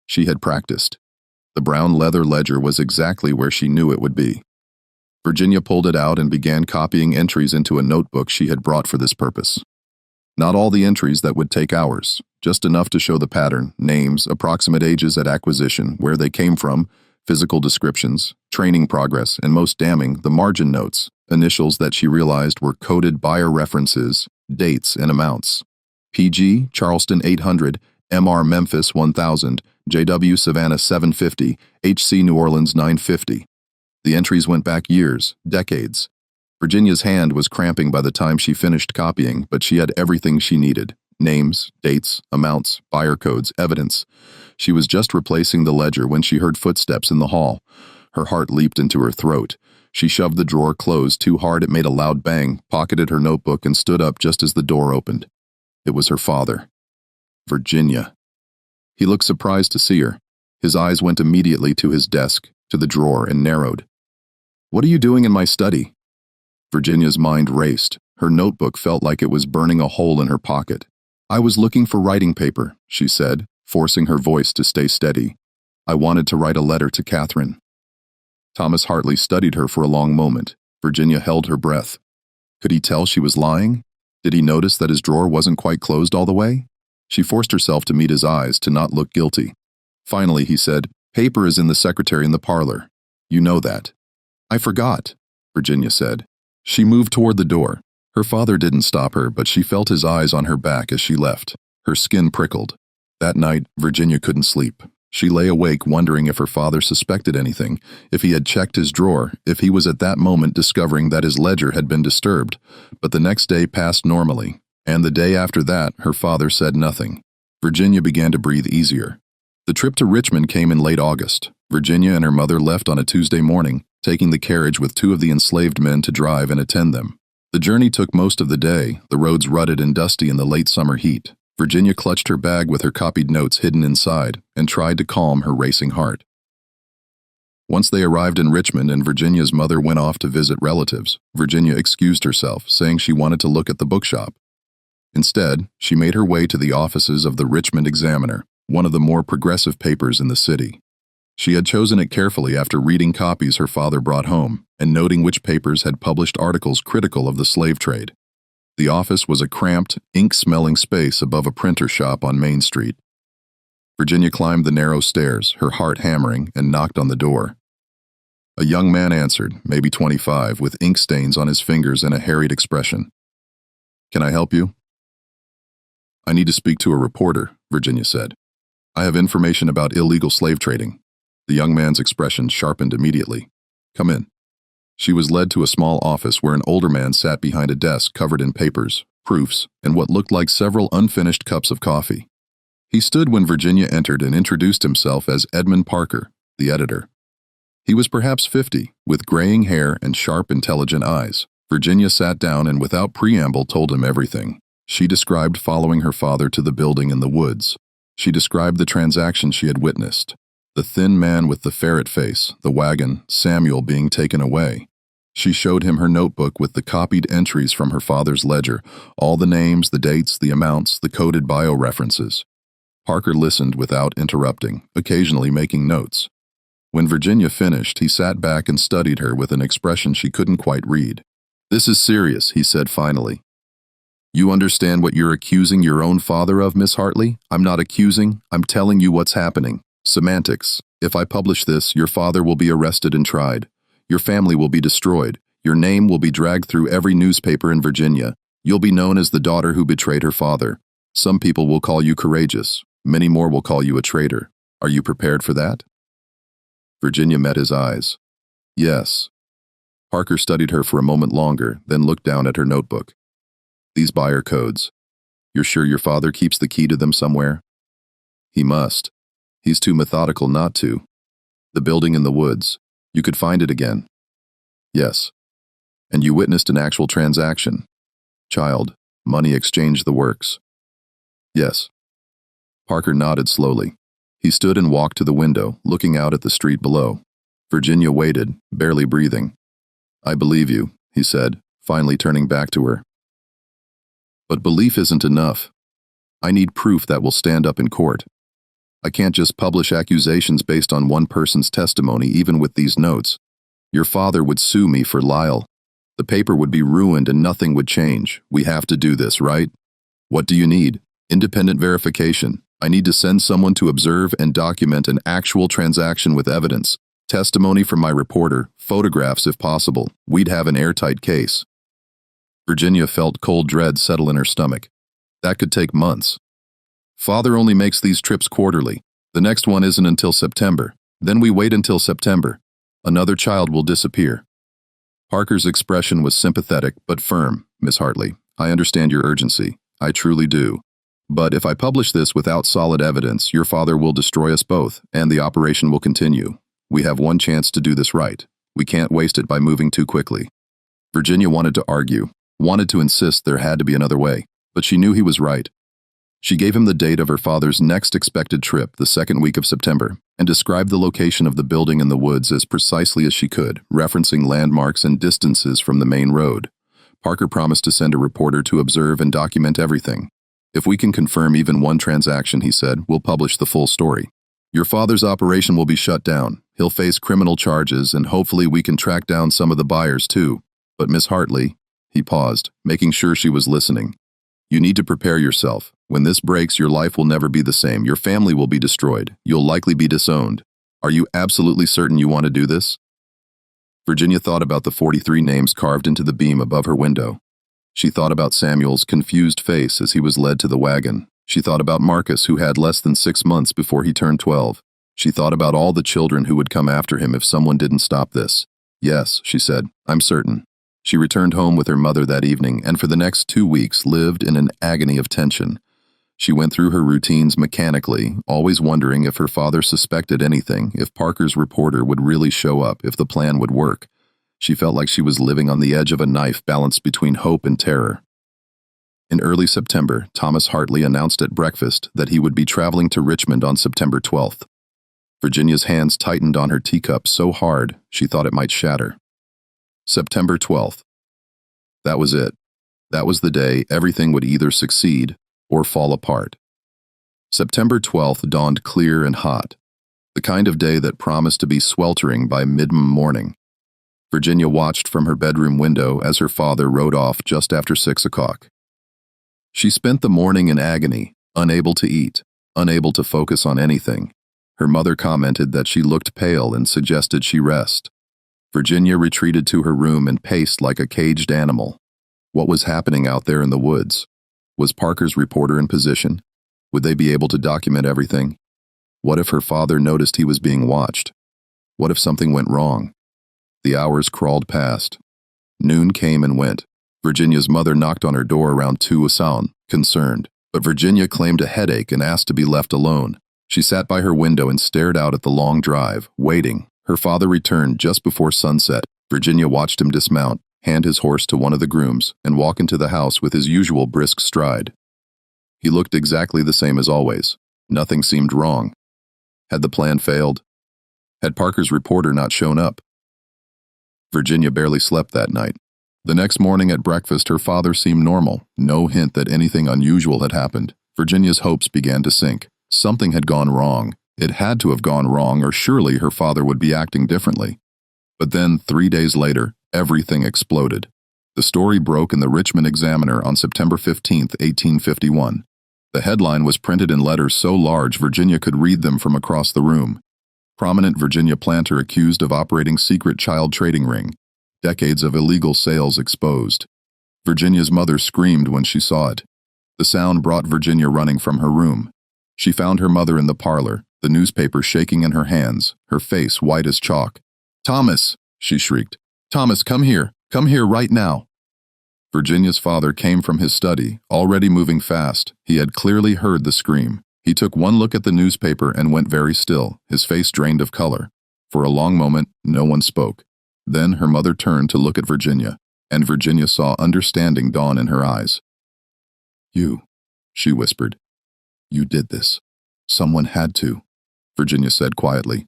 She had practiced. The brown leather ledger was exactly where she knew it would be. Virginia pulled it out and began copying entries into a notebook she had brought for this purpose. Not all the entries that would take hours, just enough to show the pattern, names, approximate ages at acquisition, where they came from, physical descriptions, training progress, and most damning, the margin notes, initials that she realized were coded buyer references, dates, and amounts. PG, Charleston 800, MR Memphis 1000, JW Savannah 750, HC New Orleans 950. The entries went back years, decades. Virginia's hand was cramping by the time she finished copying, but she had everything she needed. Names, dates, amounts, buyer codes, evidence. She was just replacing the ledger when she heard footsteps in the hall. Her heart leaped into her throat. She shoved the drawer closed too hard it made a loud bang, pocketed her notebook, and stood up just as the door opened. It was her father. Virginia. He looked surprised to see her. His eyes went immediately to his desk, to the drawer, and narrowed. "What are you doing in my study?" Virginia's mind raced. Her notebook felt like it was burning a hole in her pocket. "I was looking for writing paper," she said, forcing her voice to stay steady. "I wanted to write a letter to Catherine." Thomas Hartley studied her for a long moment. Virginia held her breath. Could he tell she was lying? Did he notice that his drawer wasn't quite closed all the way? She forced herself to meet his eyes, to not look guilty. Finally, he said, "Paper is in the secretary in the parlor. You know that." "I forgot," Virginia said. She moved toward the door. Her father didn't stop her, but she felt his eyes on her back as she left. Her skin prickled. That night, Virginia couldn't sleep. She lay awake wondering if her father suspected anything, if he had checked his drawer, if he was at that moment discovering that his ledger had been disturbed. But the next day passed normally, and the day after that, her father said nothing. Virginia began to breathe easier. The trip to Richmond came in late August. Virginia and her mother left on a Tuesday morning, taking the carriage with two of the enslaved men to drive and attend them. The journey took most of the day, the roads rutted and dusty in the late summer heat. Virginia clutched her bag with her copied notes hidden inside and tried to calm her racing heart. Once they arrived in Richmond and Virginia's mother went off to visit relatives, Virginia excused herself, saying she wanted to look at the bookshop. Instead, she made her way to the offices of the Richmond Examiner, one of the more progressive papers in the city. She had chosen it carefully after reading copies her father brought home and noting which papers had published articles critical of the slave trade. The office was a cramped, ink-smelling space above a printer shop on Main Street. Virginia climbed the narrow stairs, her heart hammering, and knocked on the door. A young man answered, maybe 25, with ink stains on his fingers and a harried expression. "Can I help you?" "I need to speak to a reporter," Virginia said. "I have information about illegal slave trading." The young man's expression sharpened immediately. "Come in." She was led to a small office where an older man sat behind a desk covered in papers, proofs, and what looked like several unfinished cups of coffee. He stood when Virginia entered and introduced himself as Edmund Parker, the editor. He was perhaps 50, with graying hair and sharp, intelligent eyes. Virginia sat down and without preamble told him everything. She described following her father to the building in the woods. She described the transaction she had witnessed. The thin man with the ferret face, the wagon, Samuel being taken away. She showed him her notebook with the copied entries from her father's ledger, all the names, the dates, the amounts, the coded bio references. Parker listened without interrupting, occasionally making notes. When Virginia finished, he sat back and studied her with an expression she couldn't quite read. "This is serious," he said finally. "You understand what you're accusing your own father of, Miss Hartley? I'm not accusing, I'm telling you what's happening. Semantics. If I publish this, your father will be arrested and tried. Your family will be destroyed. Your name will be dragged through every newspaper in Virginia. You'll be known as the daughter who betrayed her father. Some people will call you courageous. Many more will call you a traitor. Are you prepared for that? Virginia met his eyes. Yes. Parker studied her for a moment longer, then looked down at her notebook. These buyer codes. You're sure your father keeps the key to them somewhere? He must. He's too methodical not to. The building in the woods. You could find it again. Yes. And you witnessed an actual transaction. Child, money exchanged the works. Yes. Parker nodded slowly. He stood and walked to the window, looking out at the street below. Virginia waited, barely breathing. I believe you, he said, finally turning back to her. But belief isn't enough. I need proof that will stand up in court. I can't just publish accusations based on one person's testimony, even with these notes. Your father would sue me for Lyle. The paper would be ruined and nothing would change. We have to do this, right? What do you need? Independent verification. I need to send someone to observe and document an actual transaction with evidence. Testimony from my reporter, photographs if possible. We'd have an airtight case. Virginia felt cold dread settle in her stomach. That could take months. Father only makes these trips quarterly. The next one isn't until September. Then we wait until September. Another child will disappear. Parker's expression was sympathetic but firm. Miss Hartley, I understand your urgency. I truly do. But if I publish this without solid evidence, your father will destroy us both, and the operation will continue. We have one chance to do this right. We can't waste it by moving too quickly. Virginia wanted to argue, wanted to insist there had to be another way, but she knew he was right. She gave him the date of her father's next expected trip, the second week of September, and described the location of the building in the woods as precisely as she could, referencing landmarks and distances from the main road. Parker promised to send a reporter to observe and document everything. If we can confirm even one transaction, he said, we'll publish the full story. Your father's operation will be shut down. He'll face criminal charges, and hopefully we can track down some of the buyers too. But Miss Hartley, he paused, making sure she was listening. You need to prepare yourself. When this breaks, your life will never be the same. Your family will be destroyed. You'll likely be disowned. Are you absolutely certain you want to do this? Virginia thought about the 43 names carved into the beam above her window. She thought about Samuel's confused face as he was led to the wagon. She thought about Marcus, who had less than 6 months before he turned 12. She thought about all the children who would come after him if someone didn't stop this. Yes, she said, I'm certain. She returned home with her mother that evening and for the next 2 weeks lived in an agony of tension. She went through her routines mechanically, always wondering if her father suspected anything, if Parker's reporter would really show up, if the plan would work. She felt like she was living on the edge of a knife balanced between hope and terror. In early September, Thomas Hartley announced at breakfast that he would be traveling to Richmond on September 12th. Virginia's hands tightened on her teacup so hard she thought it might shatter. September 12th. That was it. That was the day everything would either succeed or fall apart. September 12th dawned clear and hot, the kind of day that promised to be sweltering by mid-morning. Virginia watched from her bedroom window as her father rode off just after 6 o'clock. She spent the morning in agony, unable to eat, unable to focus on anything. Her mother commented that she looked pale and suggested she rest. Virginia retreated to her room and paced like a caged animal. What was happening out there in the woods? Was Parker's reporter in position? Would they be able to document everything? What if her father noticed he was being watched? What if something went wrong? The hours crawled past. Noon came and went. Virginia's mother knocked on her door around 2 a.m, concerned, but Virginia claimed a headache and asked to be left alone. She sat by her window and stared out at the long drive, waiting. Her father returned just before sunset. Virginia watched him dismount, hand his horse to one of the grooms, and walk into the house with his usual brisk stride. He looked exactly the same as always. Nothing seemed wrong. Had the plan failed? Had Parker's reporter not shown up? Virginia barely slept that night. The next morning at breakfast, her father seemed normal, no hint that anything unusual had happened. Virginia's hopes began to sink. Something had gone wrong. It had to have gone wrong, or surely her father would be acting differently. But then, 3 days later, everything exploded. The story broke in the Richmond Examiner on September 15, 1851. The headline was printed in letters so large Virginia could read them from across the room. Prominent Virginia planter accused of operating secret child trading ring. Decades of illegal sales exposed. Virginia's mother screamed when she saw it. The sound brought Virginia running from her room. She found her mother in the parlor, the newspaper shaking in her hands, her face white as chalk. "Thomas!" she shrieked. "Thomas, come here! Come here right now!" Virginia's father came from his study, already moving fast. He had clearly heard the scream. He took one look at the newspaper and went very still, his face drained of color. For a long moment, no one spoke. Then her mother turned to look at Virginia, and Virginia saw understanding dawn in her eyes. "You," she whispered. "You did this. Someone had to," Virginia said quietly.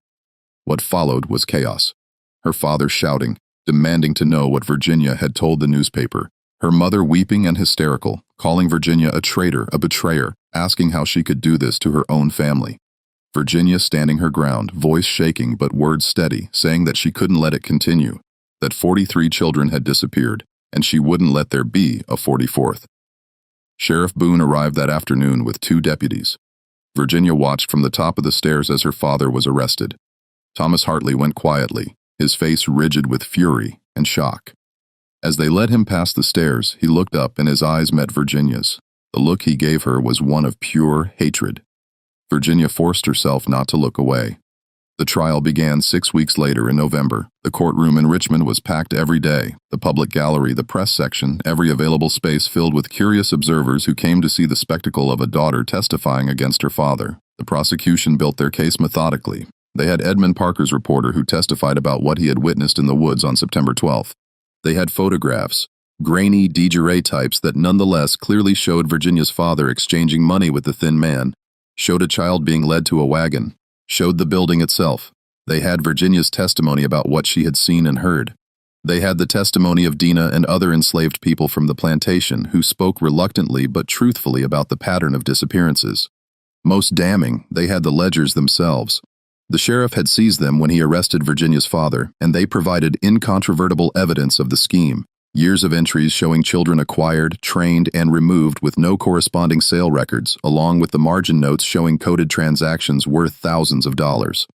What followed was chaos. Her father shouting, demanding to know what Virginia had told the newspaper. Her mother weeping and hysterical, calling Virginia a traitor, a betrayer, asking how she could do this to her own family. Virginia standing her ground, voice shaking but words steady, saying that she couldn't let it continue, that 43 children had disappeared, and she wouldn't let there be a 44th. Sheriff Boone arrived that afternoon with 2 deputies. Virginia watched from the top of the stairs as her father was arrested. Thomas Hartley went quietly, his face rigid with fury and shock. As they led him past the stairs, he looked up and his eyes met Virginia's. The look he gave her was one of pure hatred. Virginia forced herself not to look away. The trial began 6 weeks later in November. The courtroom in Richmond was packed every day. The public gallery, the press section, every available space filled with curious observers who came to see the spectacle of a daughter testifying against her father. The prosecution built their case methodically. They had Edmund Parker's reporter who testified about what he had witnessed in the woods on September 12th. They had photographs, grainy de jure types that nonetheless clearly showed Virginia's father exchanging money with the thin man, showed a child being led to a wagon, showed the building itself. They had Virginia's testimony about what she had seen and heard. They had the testimony of Dina and other enslaved people from the plantation who spoke reluctantly but truthfully about the pattern of disappearances. Most damning, they had the ledgers themselves. The sheriff had seized them when he arrested Virginia's father, and they provided incontrovertible evidence of the scheme. Years of entries showing children acquired, trained, and removed with no corresponding sale records, along with the margin notes showing coded transactions worth thousands of dollars.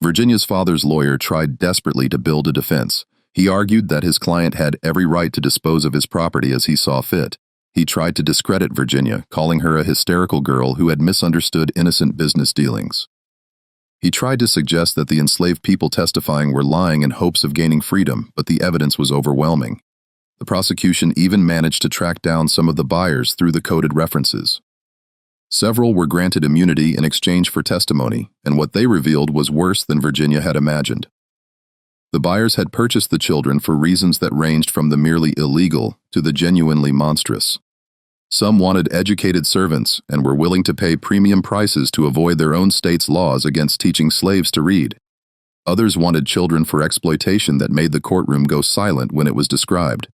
Virginia's father's lawyer tried desperately to build a defense. He argued that his client had every right to dispose of his property as he saw fit. He tried to discredit Virginia, calling her a hysterical girl who had misunderstood innocent business dealings. He tried to suggest that the enslaved people testifying were lying in hopes of gaining freedom, but the evidence was overwhelming. The prosecution even managed to track down some of the buyers through the coded references. Several were granted immunity in exchange for testimony, and what they revealed was worse than Virginia had imagined. The buyers had purchased the children for reasons that ranged from the merely illegal to the genuinely monstrous. Some wanted educated servants and were willing to pay premium prices to avoid their own state's laws against teaching slaves to read. Others wanted children for exploitation that made the courtroom go silent when it was described.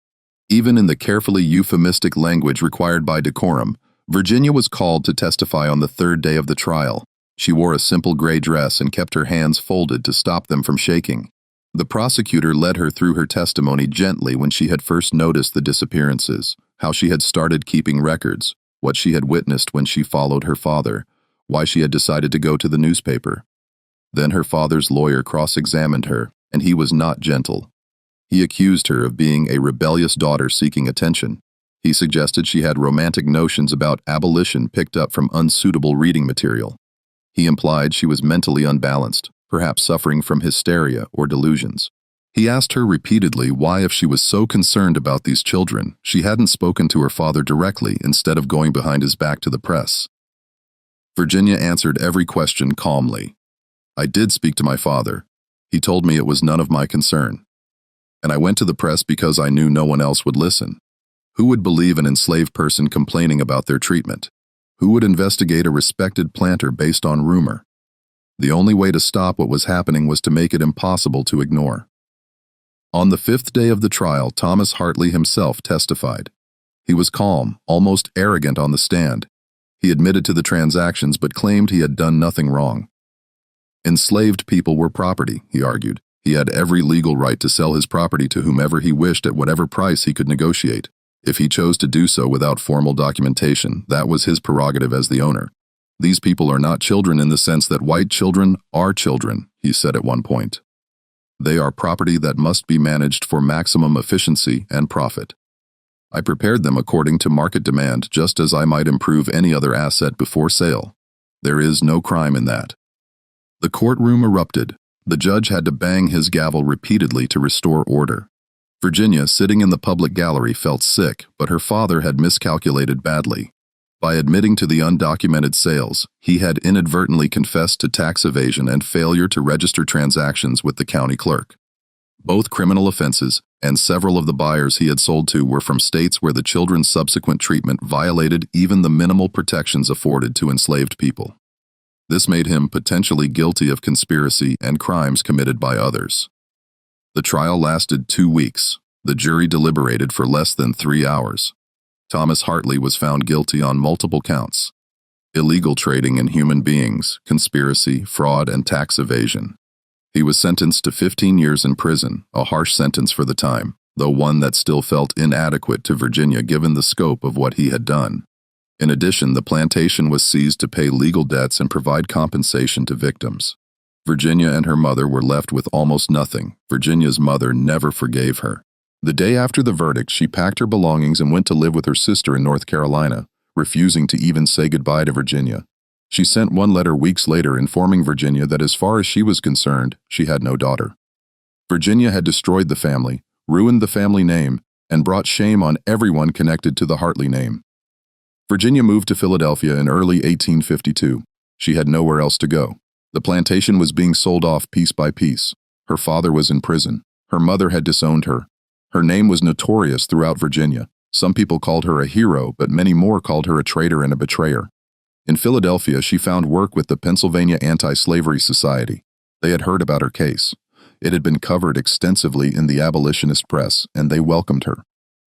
Even in the carefully euphemistic language required by decorum, Virginia was called to testify on the 3rd day of the trial. She wore a simple gray dress and kept her hands folded to stop them from shaking. The prosecutor led her through her testimony gently when she had first noticed the disappearances, how she had started keeping records, what she had witnessed when she followed her father, why she had decided to go to the newspaper. Then her father's lawyer cross-examined her, and he was not gentle. He accused her of being a rebellious daughter seeking attention. He suggested she had romantic notions about abolition picked up from unsuitable reading material. He implied she was mentally unbalanced, perhaps suffering from hysteria or delusions. He asked her repeatedly why, if she was so concerned about these children, she hadn't spoken to her father directly instead of going behind his back to the press. Virginia answered every question calmly. "I did speak to my father. He told me it was none of my concern. And I went to the press because I knew no one else would listen. Who would believe an enslaved person complaining about their treatment? Who would investigate a respected planter based on rumor? The only way to stop what was happening was to make it impossible to ignore." On the 5th day of the trial, Thomas Hartley himself testified. He was calm, almost arrogant on the stand. He admitted to the transactions but claimed he had done nothing wrong. Enslaved people were property, he argued. He had every legal right to sell his property to whomever he wished at whatever price he could negotiate. If he chose to do so without formal documentation, that was his prerogative as the owner. "These people are not children in the sense that white children are children," he said at one point. "They are property that must be managed for maximum efficiency and profit. I prepared them according to market demand, just as I might improve any other asset before sale. There is no crime in that." The courtroom erupted. The judge had to bang his gavel repeatedly to restore order. Virginia, sitting in the public gallery, felt sick, but her father had miscalculated badly. By admitting to the undocumented sales, he had inadvertently confessed to tax evasion and failure to register transactions with the county clerk. Both criminal offenses, and several of the buyers he had sold to were from states where the children's subsequent treatment violated even the minimal protections afforded to enslaved people. This made him potentially guilty of conspiracy and crimes committed by others. The trial lasted 2 weeks. The jury deliberated for less than 3 hours. Thomas Hartley was found guilty on multiple counts: illegal trading in human beings, conspiracy, fraud, and tax evasion. He was sentenced to 15 years in prison, a harsh sentence for the time, though one that still felt inadequate to Virginia given the scope of what he had done. In addition, the plantation was seized to pay legal debts and provide compensation to victims. Virginia and her mother were left with almost nothing. Virginia's mother never forgave her. The day after the verdict, she packed her belongings and went to live with her sister in North Carolina, refusing to even say goodbye to Virginia. She sent one letter weeks later informing Virginia that as far as she was concerned, she had no daughter. Virginia had destroyed the family, ruined the family name, and brought shame on everyone connected to the Hartley name. Virginia moved to Philadelphia in early 1852. She had nowhere else to go. The plantation was being sold off piece by piece. Her father was in prison. Her mother had disowned her. Her name was notorious throughout Virginia. Some people called her a hero, but many more called her a traitor and a betrayer. In Philadelphia, she found work with the Pennsylvania Anti-Slavery Society. They had heard about her case. It had been covered extensively in the abolitionist press, and they welcomed her.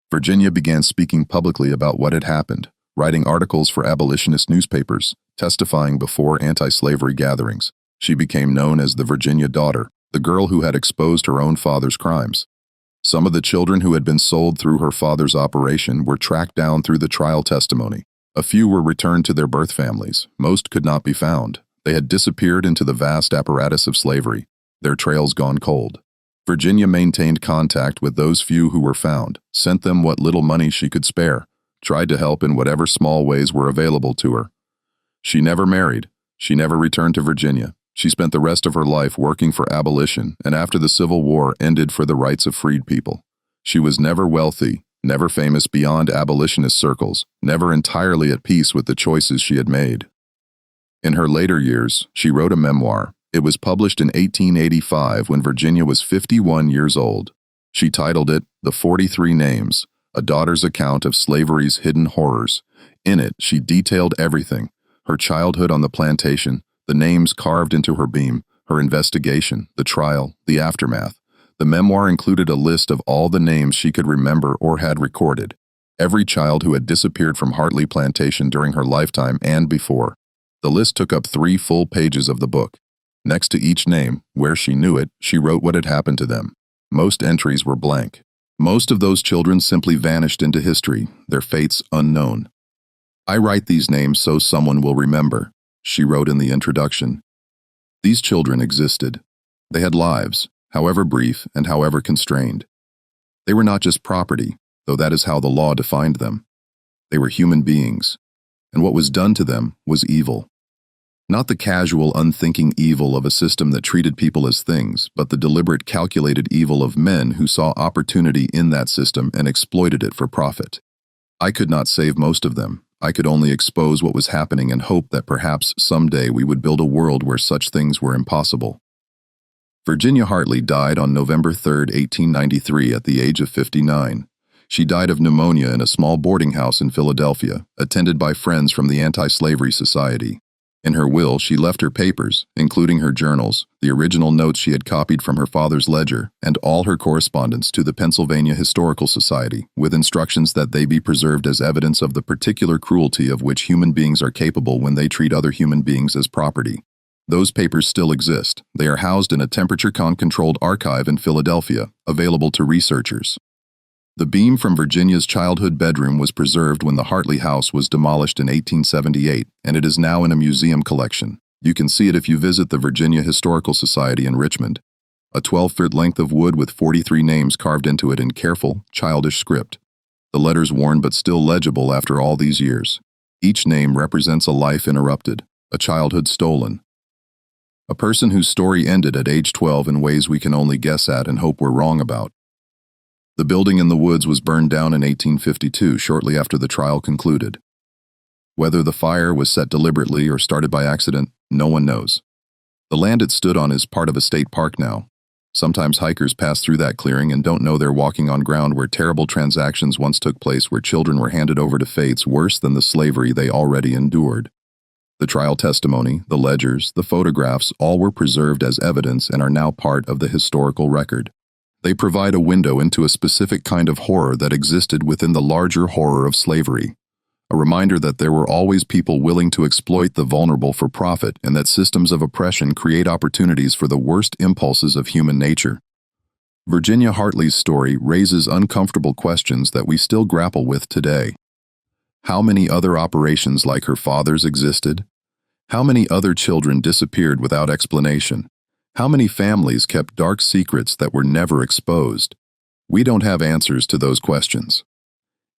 Virginia began speaking publicly about what had happened, writing articles for abolitionist newspapers, testifying before anti-slavery gatherings. She became known as the Virginia Daughter, the girl who had exposed her own father's crimes. Some of the children who had been sold through her father's operation were tracked down through the trial testimony. A few were returned to their birth families. Most could not be found. They had disappeared into the vast apparatus of slavery, their trails gone cold. Virginia maintained contact with those few who were found, sent them what little money she could spare, tried to help in whatever small ways were available to her. She never married. She never returned to Virginia. She spent the rest of her life working for abolition, and after the Civil War ended for the rights of freed people. She was never wealthy, never famous beyond abolitionist circles, never entirely at peace with the choices she had made. In her later years, she wrote a memoir. It was published in 1885 when Virginia was 51 years old. She titled it The 43 Names, A Daughter's Account of Slavery's Hidden Horrors. In it, she detailed everything: her childhood on the plantation, the names carved into her beam, her investigation, the trial, the aftermath. The memoir included a list of all the names she could remember or had recorded, every child who had disappeared from Hartley Plantation during her lifetime and before. The list took up 3 full pages of the book. Next to each name, where she knew it, she wrote what had happened to them. Most entries were blank. Most of those children simply vanished into history, their fates unknown. "I write these names so someone will remember," she wrote in the introduction. These children existed. They had lives, however brief and however constrained. They were not just property, though that is how the law defined them. They were human beings, and what was done to them was evil. Not the casual, unthinking evil of a system that treated people as things, but the deliberate, calculated evil of men who saw opportunity in that system and exploited it for profit. I could not save most of them. I could only expose what was happening and hope that perhaps someday we would build a world where such things were impossible. Virginia Hartley died on November 3, 1893, at the age of 59. She died of pneumonia in a small boarding house in Philadelphia, attended by friends from the Anti-Slavery Society. In her will, she left her papers, including her journals, the original notes she had copied from her father's ledger, and all her correspondence to the Pennsylvania Historical Society, with instructions that they be preserved as evidence of the particular cruelty of which human beings are capable when they treat other human beings as property. Those papers still exist. They are housed in a temperature-controlled archive in Philadelphia, available to researchers. The beam from Virginia's childhood bedroom was preserved when the Hartley house was demolished in 1878, and it is now in a museum collection. You can see it if you visit the Virginia Historical Society in Richmond. A 12-foot length of wood with 43 names carved into it in careful, childish script. The letters worn but still legible after all these years. Each name represents a life interrupted, a childhood stolen. A person whose story ended at age 12 in ways we can only guess at and hope we're wrong about. The building in the woods was burned down in 1852, shortly after the trial concluded. Whether the fire was set deliberately or started by accident, no one knows. The land it stood on is part of a state park now. Sometimes hikers pass through that clearing and don't know they're walking on ground where terrible transactions once took place, where children were handed over to fates worse than the slavery they already endured. The trial testimony, the ledgers, the photographs, all were preserved as evidence and are now part of the historical record. They provide a window into a specific kind of horror that existed within the larger horror of slavery. A reminder that there were always people willing to exploit the vulnerable for profit, and that systems of oppression create opportunities for the worst impulses of human nature. Virginia Hartley's story raises uncomfortable questions that we still grapple with today. How many other operations like her father's existed? How many other children disappeared without explanation? How many families kept dark secrets that were never exposed? We don't have answers to those questions.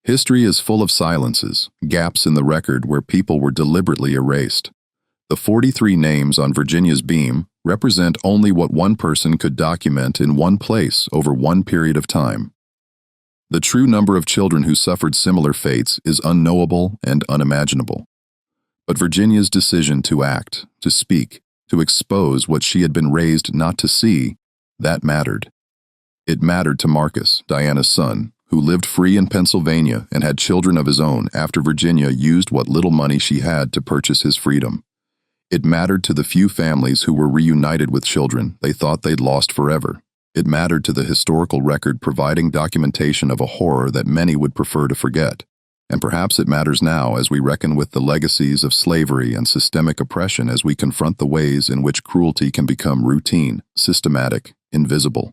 History is full of silences, gaps in the record where people were deliberately erased. The 43 names on Virginia's beam represent only what one person could document in one place over one period of time. The true number of children who suffered similar fates is unknowable and unimaginable. But Virginia's decision to act, to speak, to expose what she had been raised not to see, that mattered. It mattered to Marcus, Diana's son, who lived free in Pennsylvania and had children of his own after Virginia used what little money she had to purchase his freedom. It mattered to the few families who were reunited with children they thought they'd lost forever. It mattered to the historical record providing documentation of a horror that many would prefer to forget. And perhaps it matters now as we reckon with the legacies of slavery and systemic oppression, as we confront the ways in which cruelty can become routine, systematic, invisible.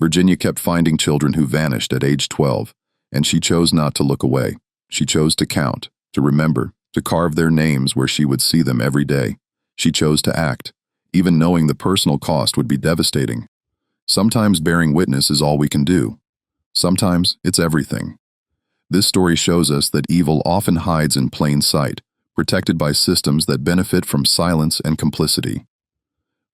Virginia kept finding children who vanished at age 12, and she chose not to look away. She chose to count, to remember, to carve their names where she would see them every day. She chose to act, even knowing the personal cost would be devastating. Sometimes bearing witness is all we can do. Sometimes it's everything. This story shows us that evil often hides in plain sight, protected by systems that benefit from silence and complicity.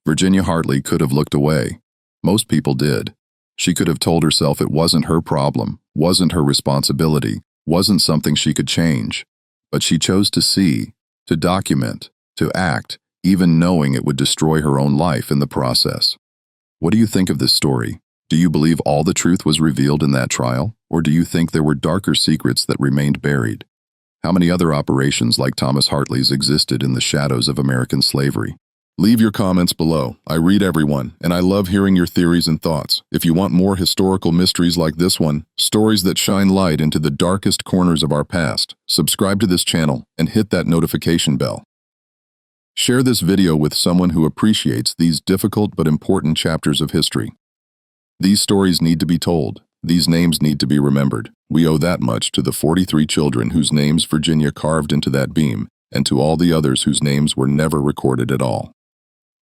Virginia Hartley could have looked away. Most people did. She could have told herself it wasn't her problem, wasn't her responsibility, wasn't something she could change. But she chose to see, to document, to act, even knowing it would destroy her own life in the process. What do you think of this story? Do you believe all the truth was revealed in that trial, or do you think there were darker secrets that remained buried? How many other operations like Thomas Hartley's existed in the shadows of American slavery? Leave your comments below. I read everyone, and I love hearing your theories and thoughts. If you want more historical mysteries like this one, stories that shine light into the darkest corners of our past, subscribe to this channel and hit that notification bell. Share this video with someone who appreciates these difficult but important chapters of history. These stories need to be told. These names need to be remembered. We owe that much to the 43 children whose names Virginia carved into that beam, and to all the others whose names were never recorded at all.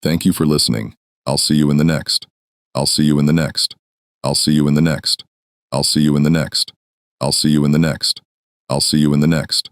Thank you for listening. I'll see you in the next. I'll see you in the next. I'll see you in the next. I'll see you in the next. I'll see you in the next. I'll see you in the next.